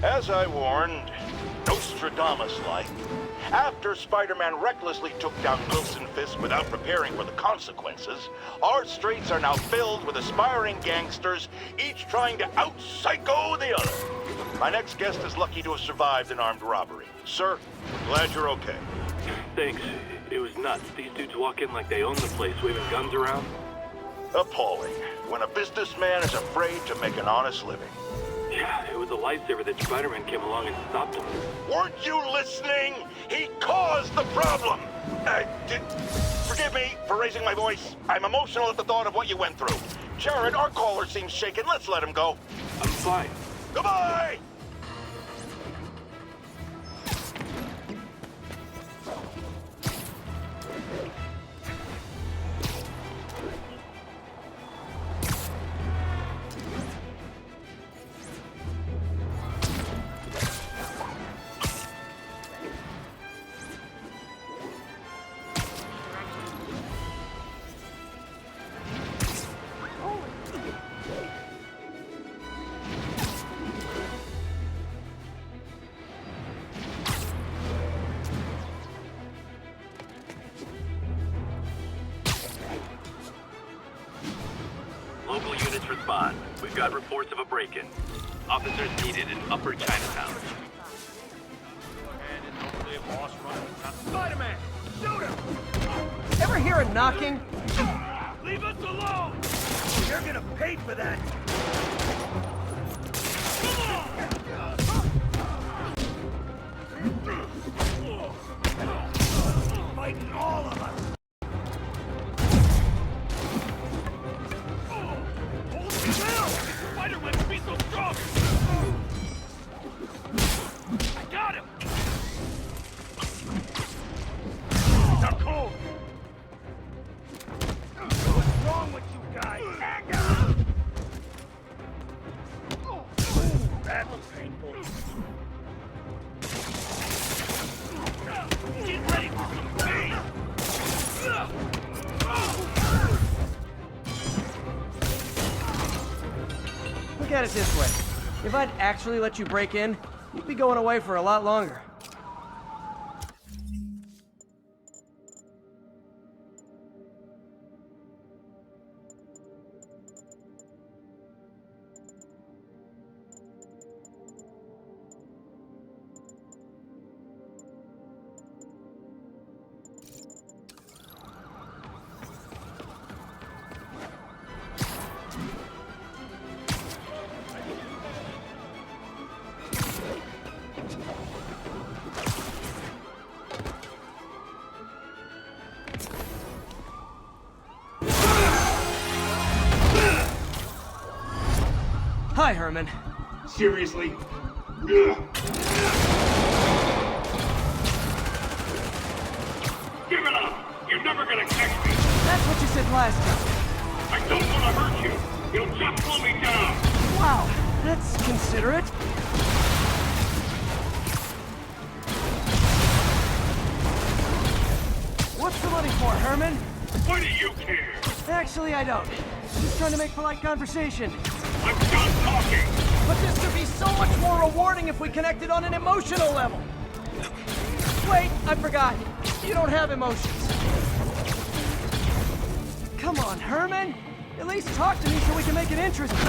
As I warned, Nostradamus-like, after Spider-Man recklessly took down Wilson Fisk without preparing for the consequences, our streets are now filled with aspiring gangsters, each trying to out-psycho the other. My next guest is lucky to have survived an armed robbery. Sir, glad you're okay. Thanks. It was nuts. These dudes walk in like they own the place, waving guns around. Appalling. When a businessman is afraid to make an honest living. Yeah, it was a lifesaver that Spider-Man came along and stopped him. Weren't you listening? He caused the problem! Forgive me for raising my voice. I'm emotional at the thought of what you went through. Jared, our caller seems shaken. Let's let him go. I'm fine. Goodbye! Local units respond. We've got reports of a break-in. Officers needed in Upper Chinatown. Spider-Man! Shoot him! Ever hear a knocking? Leave us alone! You're gonna pay for that! Fighting all of us! Hold him down! Spider-Man can be so strong! I got him! I'm cold! What's wrong with you guys? That was painful. Get ready for some pain! Look at it this way. If I'd actually let you break in, you'd be going away for a lot longer. Hi, Herman. Seriously? Give it up! You're never gonna catch me! That's what you said last time. I don't want to hurt you! You'll just slow me down! Wow, that's considerate. What's the money for, Herman? Why do you care? Actually, I don't. Just trying to make polite conversation. I'm done talking! But this could be so much more rewarding if we connected on an emotional level. Wait, I forgot. You don't have emotions. Come on, Herman. At least talk to me so we can make it interesting.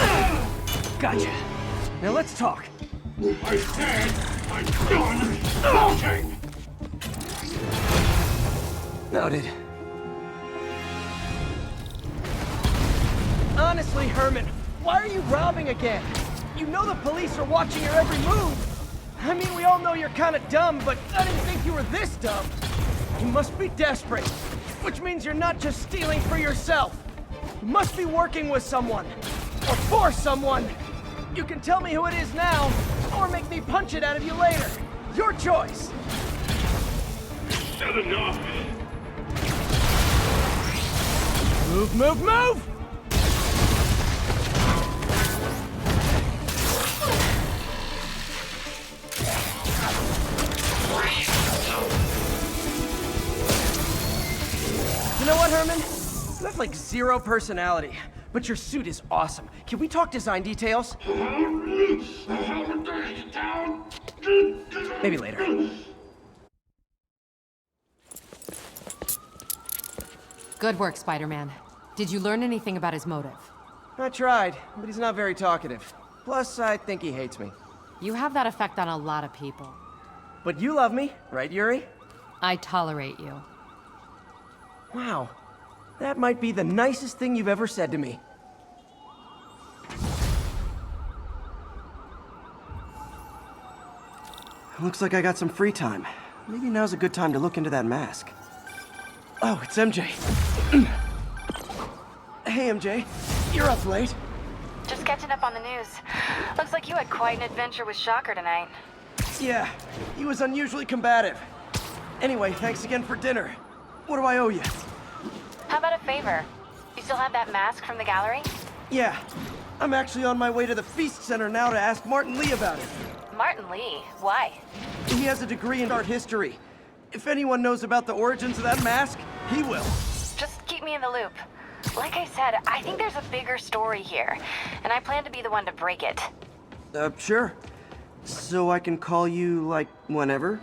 Gotcha. Now let's talk. I said I'm done talking! Noted. Honestly, Herman, why are you robbing again? You know the police are watching your every move. I mean, we all know you're kind of dumb, but I didn't think you were this dumb. You must be desperate, which means you're not just stealing for yourself. You must be working with someone, or for someone. You can tell me who it is now, or make me punch it out of you later. Your choice. Said enough! Move, move, move! You know what, Herman? You have like zero personality, but your suit is awesome. Can we talk design details? Maybe later. Good work, Spider-Man. Did you learn anything about his motive? I tried, but he's not very talkative. Plus, I think he hates me. You have that effect on a lot of people. But you love me, right, Yuri? I tolerate you. Wow. That might be the nicest thing you've ever said to me. Looks like I got some free time. Maybe now's a good time to look into that mask. Oh, it's MJ. Hey, MJ. You're up late. Just catching up on the news. Looks like you had quite an adventure with Shocker tonight. Yeah, he was unusually combative. Anyway, thanks again for dinner. What do I owe you? How about a favor? You still have that mask from the gallery? Yeah, I'm actually on my way to the Feast Center now to ask Martin Lee about it. Martin Lee? Why? He has a degree in art history. If anyone knows about the origins of that mask, he will. Just keep me in the loop. Like I said, I think there's a bigger story here, and I plan to be the one to break it. Sure. So I can call you, like, whenever?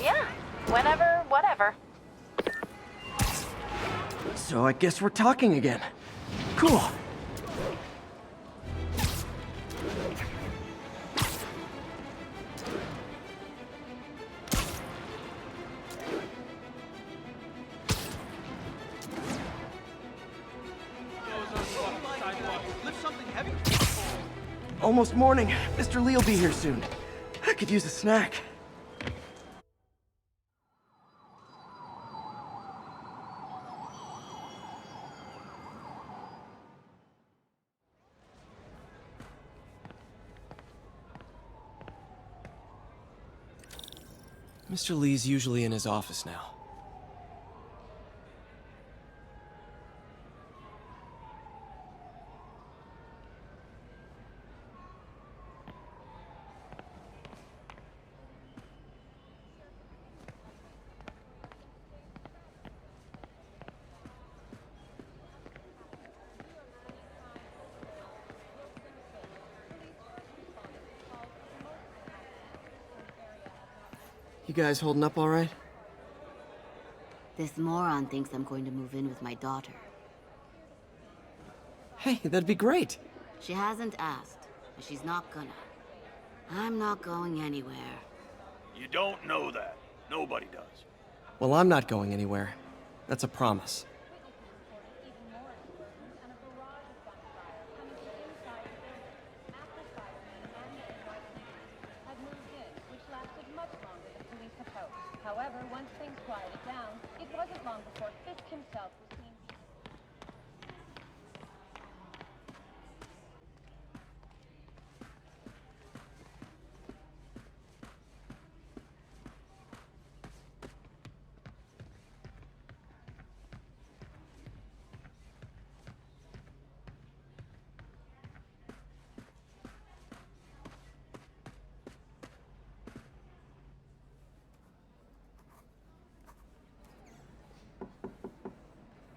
Yeah, whenever, whatever. So I guess we're talking again. Cool. Almost morning. Mr. Lee will be here soon. I could use a snack. Mr. Lee's usually in his office now. You guys holding up all right? This moron thinks I'm going to move in with my daughter. Hey, that'd be great. She hasn't asked, but she's not gonna. I'm not going anywhere. You don't know that. Nobody does. Well, I'm not going anywhere. That's a promise. However, once things quieted down, it wasn't long before Fisk himself was seen.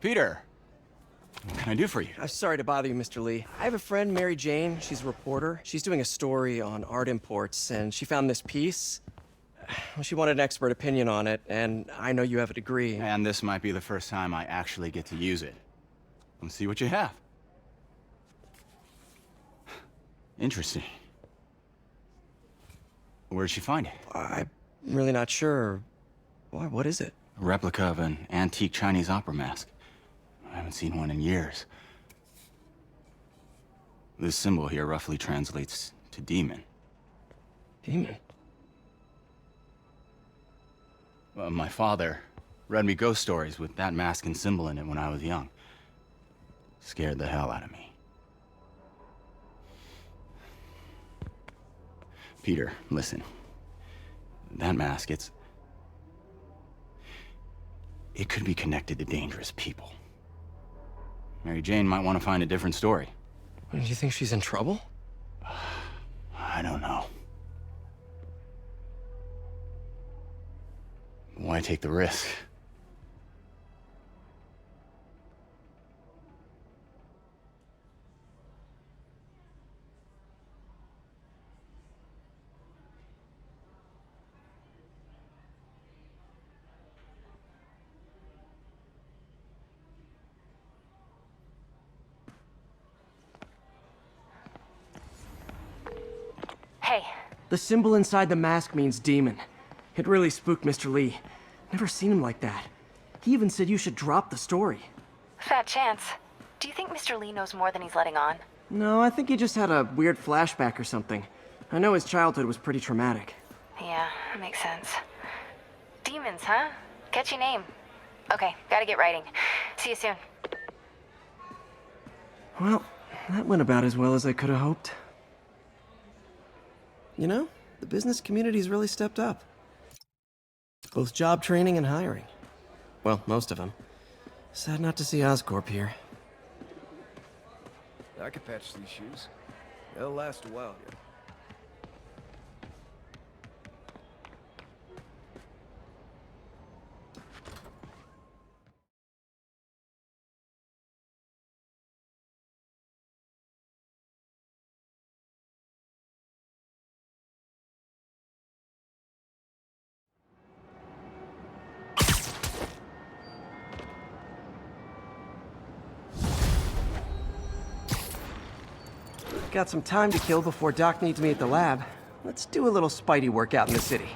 Peter, what can I do for you? I'm sorry to bother you, Mr. Lee. I have a friend, Mary Jane. She's a reporter. She's doing a story on art imports, and she found this piece. Well, she wanted an expert opinion on it, and I know you have a degree. And this might be the first time I actually get to use it. Let's see what you have. Interesting. Where'd she find it? I'm really not sure. Why, what is it? A replica of an antique Chinese opera mask. I haven't seen one in years. This symbol here roughly translates to demon. Demon? My father read me ghost stories with that mask and symbol in it when I was young. Scared the hell out of me. Peter, listen. That mask, it could be connected to dangerous people. Mary Jane might want to find a different story. Do you think she's in trouble? I don't know. Why take the risk? Hey, The symbol inside the mask means demon. It really spooked Mr. Lee. Never seen him like that. He even said you should drop the story. fat chance. Do you think Mr. Lee knows more than he's letting on? No, I think he just had a weird flashback or something. I know his childhood was pretty traumatic. Yeah, that makes sense. Demons, huh? Catchy name. Okay, gotta get writing. See you soon. Well, that went about as well as I could have hoped. You know, the business community's really stepped up. Both job training and hiring. Well, most of them. Sad not to see Oscorp here. I could patch these shoes. They'll last a while yet. Got some time to kill before Doc needs me at the lab. Let's do a little Spidey workout in the city.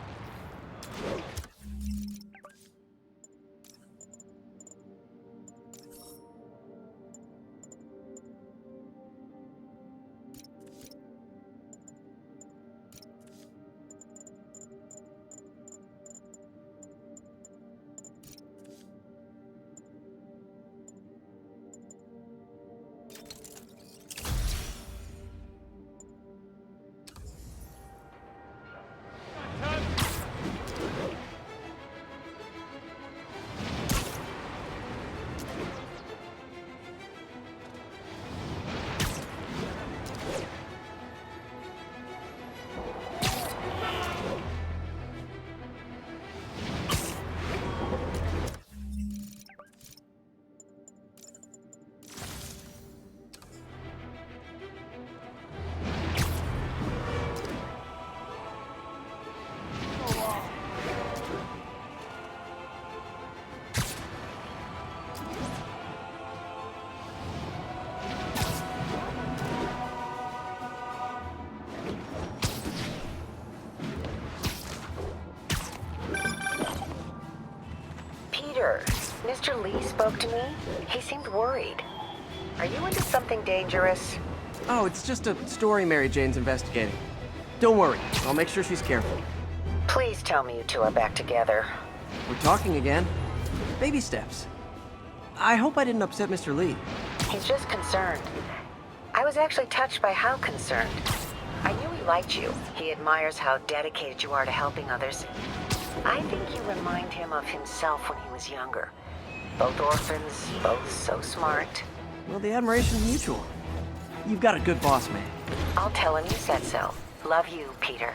Mr. Lee spoke to me. He seemed worried. Are you into something dangerous? Oh, it's just a story Mary Jane's investigating. Don't worry, I'll make sure she's careful. Please tell me you two are back together. We're talking again. Baby steps. I hope I didn't upset Mr. Lee. He's just concerned. I was actually touched by how concerned. I knew he liked you. He admires how dedicated you are to helping others. I think you remind him of himself when he was younger. Both orphans, both so smart. Well, the admiration's mutual. You've got a good boss, man. I'll tell him you said so. Love you, Peter.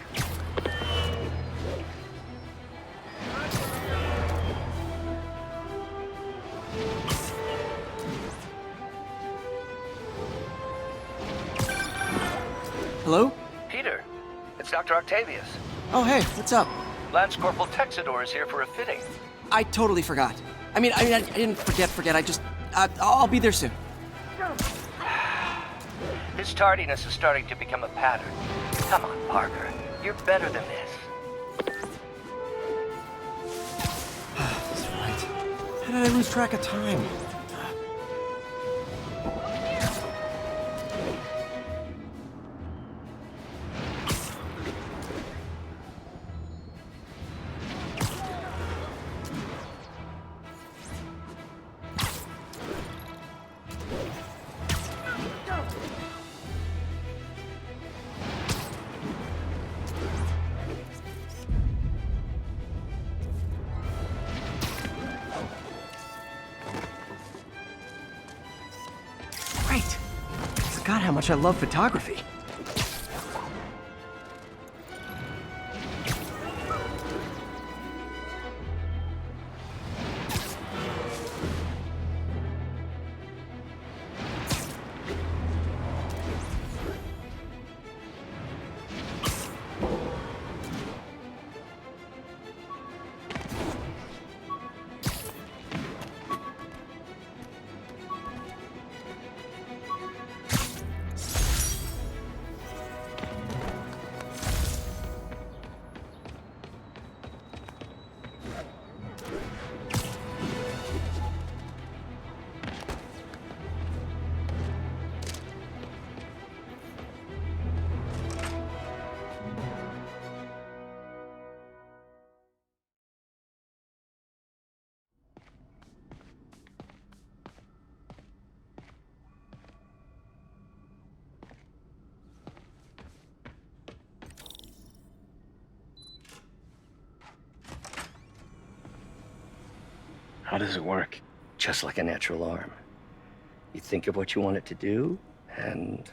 Hello? Peter, it's Dr. Octavius. Oh, hey, what's up? Lance Corporal Texador is here for a fitting. I totally forgot. I didn't forget. I'll be there soon. His tardiness is starting to become a pattern. Come on, Parker. You're better than this. That's right. How did I lose track of time? Forgot how much I love photography. How does it work? Just like a natural arm. You think of what you want it to do, and...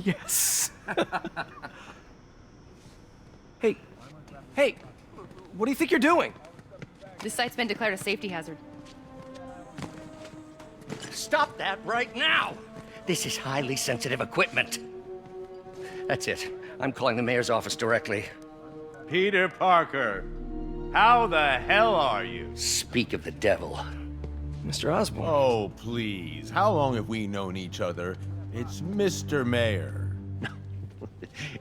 Yes. Hey, what do you think you're doing? This site's been declared a safety hazard. Stop that right now! This is highly sensitive equipment. That's it. I'm calling the mayor's office directly. Peter Parker, how the hell are you? Speak of the devil. Mr. Osborn. Oh, please. How long have we known each other? It's Mr. Mayor.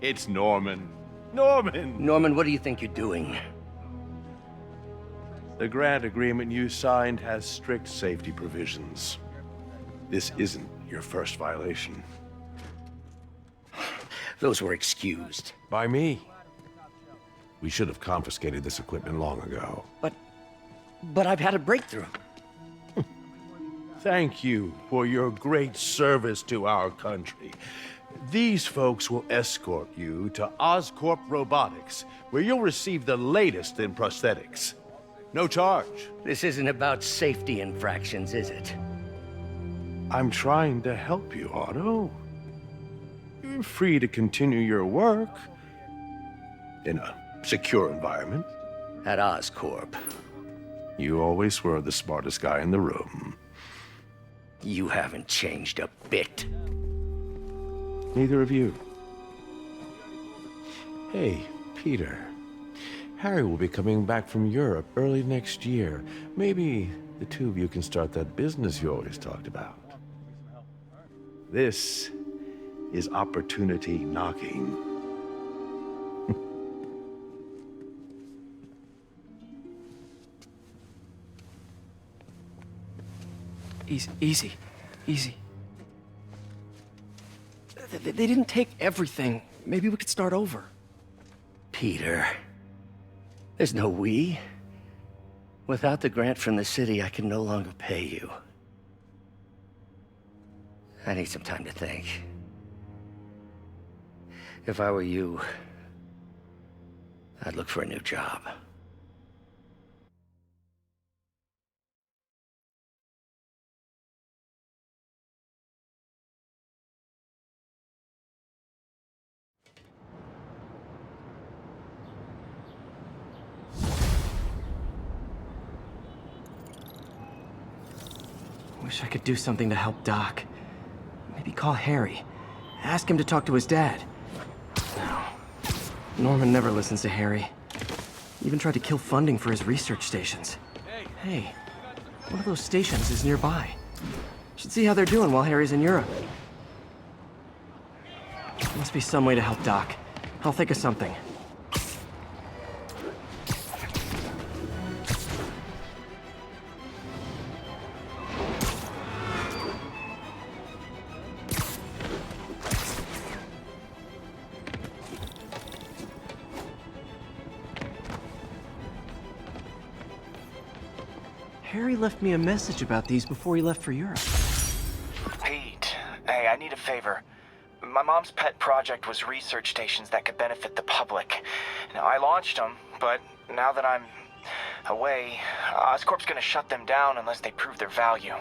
It's Norman. Norman! Norman, what do you think you're doing? The grant agreement you signed has strict safety provisions. This isn't your first violation. Those were excused. By me. We should have confiscated this equipment long ago. But I've had a breakthrough. Thank you for your great service to our country. These folks will escort you to Oscorp Robotics, where you'll receive the latest in prosthetics. No charge. This isn't about safety infractions, is it? I'm trying to help you, Otto. You're free to continue your work in a secure environment. At Oscorp. You always were the smartest guy in the room. You haven't changed a bit. Neither of you. Hey, Peter. Harry will be coming back from Europe early next year. Maybe the two of you can start that business you always talked about. This is opportunity knocking. Easy. They didn't take everything. Maybe we could start over. Peter, there's no we. Without the grant from the city, I can no longer pay you. I need some time to think. If I were you, I'd look for a new job. Wish I could do something to help Doc. Maybe call Harry. Ask him to talk to his dad. No. Norman never listens to Harry. Even tried to kill funding for his research stations. Hey, one of those stations is nearby. Should see how they're doing while Harry's in Europe. Must be some way to help Doc. I'll think of something. Harry left me a message about these before he left for Europe. Pete, hey, I need a favor. My mom's pet project was research stations that could benefit the public. Now, I launched them, but now that I'm away, Oscorp's gonna shut them down unless they prove their value.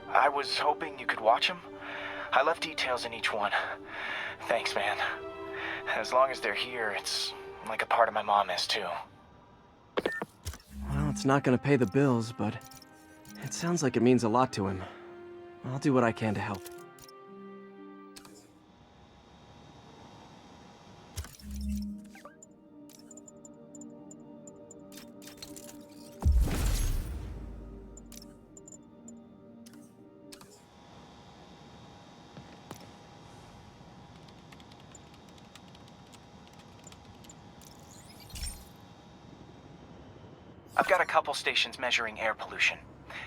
I was hoping you could watch them. I left details in each one. Thanks, man. As long as they're here, it's like a part of my mom is, too. Well, it's not gonna pay the bills, but it sounds like it means a lot to him. I'll do what I can to help. I've got a couple stations measuring air pollution.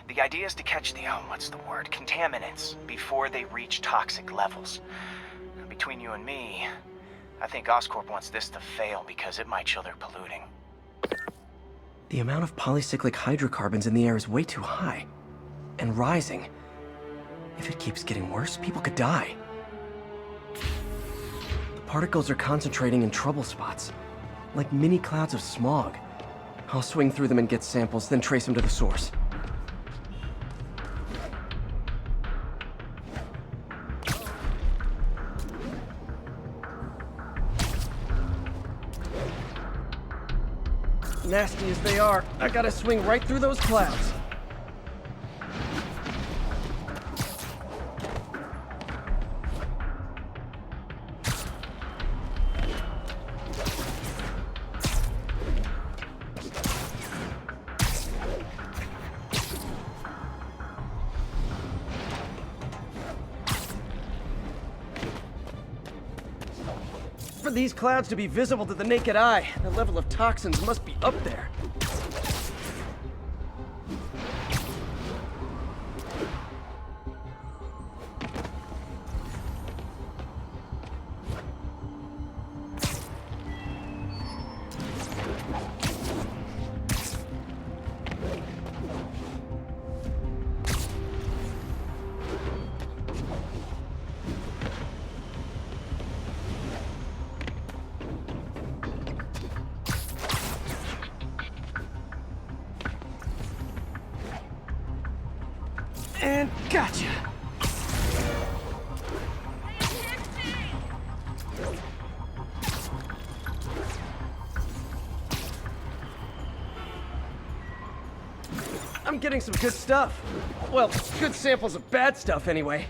The idea is to catch the, contaminants before they reach toxic levels. Between you and me, I think Oscorp wants this to fail because it might show they're polluting. The amount of polycyclic hydrocarbons in the air is way too high. And rising. If it keeps getting worse, people could die. The particles are concentrating in trouble spots, like mini clouds of smog. I'll swing through them and get samples, then trace them to the source. Nasty as they are, I gotta swing right through those clouds. For these clouds to be visible to the naked eye, the level of toxins must be up there. And gotcha! I'm getting some good stuff. Well, good samples of bad stuff anyway.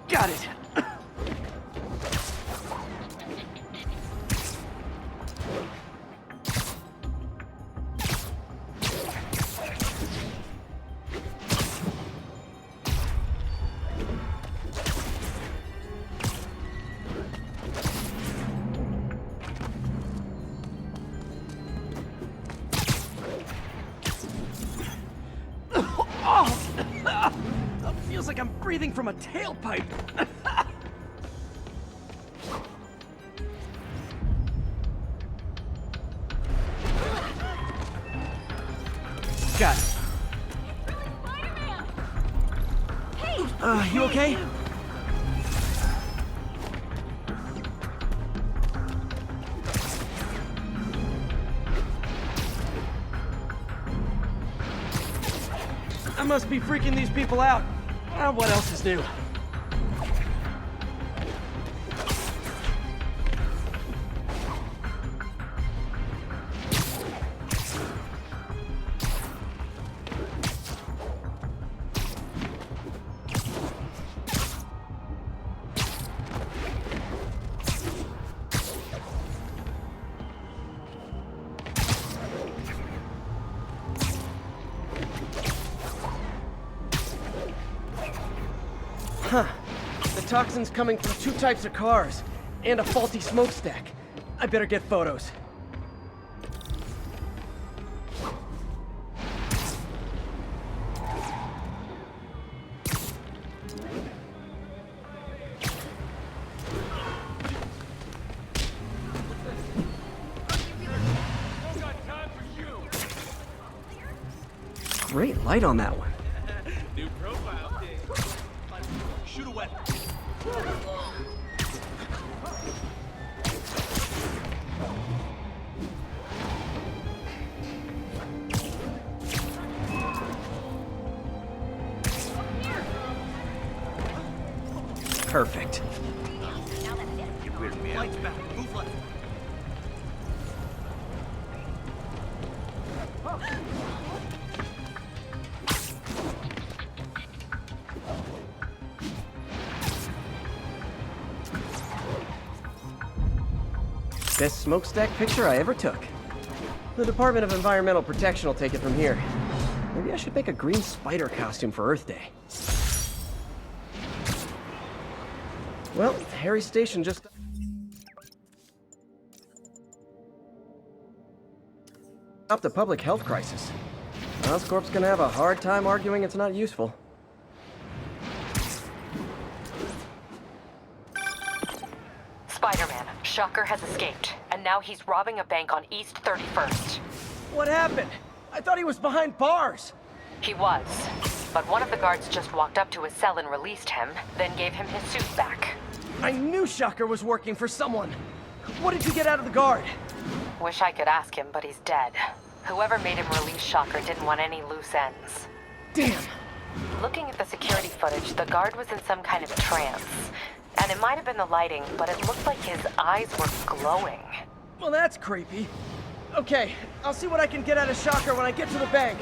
Got it! Feels like I'm breathing from a tailpipe. Got it. You okay? I must be freaking these people out. What else is new? Huh. The toxin's coming from 2 types of cars, and a faulty smokestack. I better get photos. Great light on that one. New profile update. Shoot a weapon. Perfect. Get rid of me. Lights back. Move left. Best smokestack picture I ever took. The Department of Environmental Protection will take it from here. Maybe I should make a green spider costume for Earth Day. Well, Harry Station just... stopped a public health crisis. Oscorp's gonna have a hard time arguing it's not useful. Spider-Man, Shocker has escaped, and now he's robbing a bank on East 31st. What happened? I thought he was behind bars. He was, but one of the guards just walked up to his cell and released him, then gave him his suit back. I knew Shocker was working for someone. What did you get out of the guard? Wish I could ask him, but he's dead. Whoever made him release Shocker didn't want any loose ends. Damn. Looking at the security footage, the guard was in some kind of trance. And it might have been the lighting, but it looked like his eyes were glowing. Well, that's creepy. Okay, I'll see what I can get out of Shocker when I get to the bank.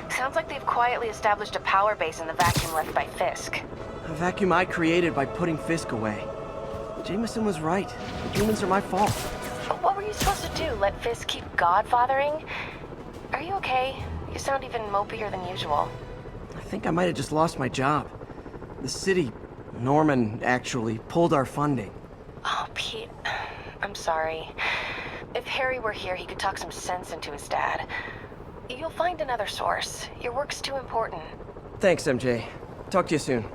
Sounds like they've quietly established a power base in the vacuum left by Fisk. A vacuum I created by putting Fisk away. Jameson was right. The humans are my fault. But what were you supposed to do? Let Fisk keep godfathering? Are you okay? You sound even mopier than usual. I think I might have just lost my job. The city, Norman, actually, pulled our funding. Oh, Pete. I'm sorry. If Harry were here, he could talk some sense into his dad. You'll find another source. Your work's too important. Thanks, MJ. Talk to you soon.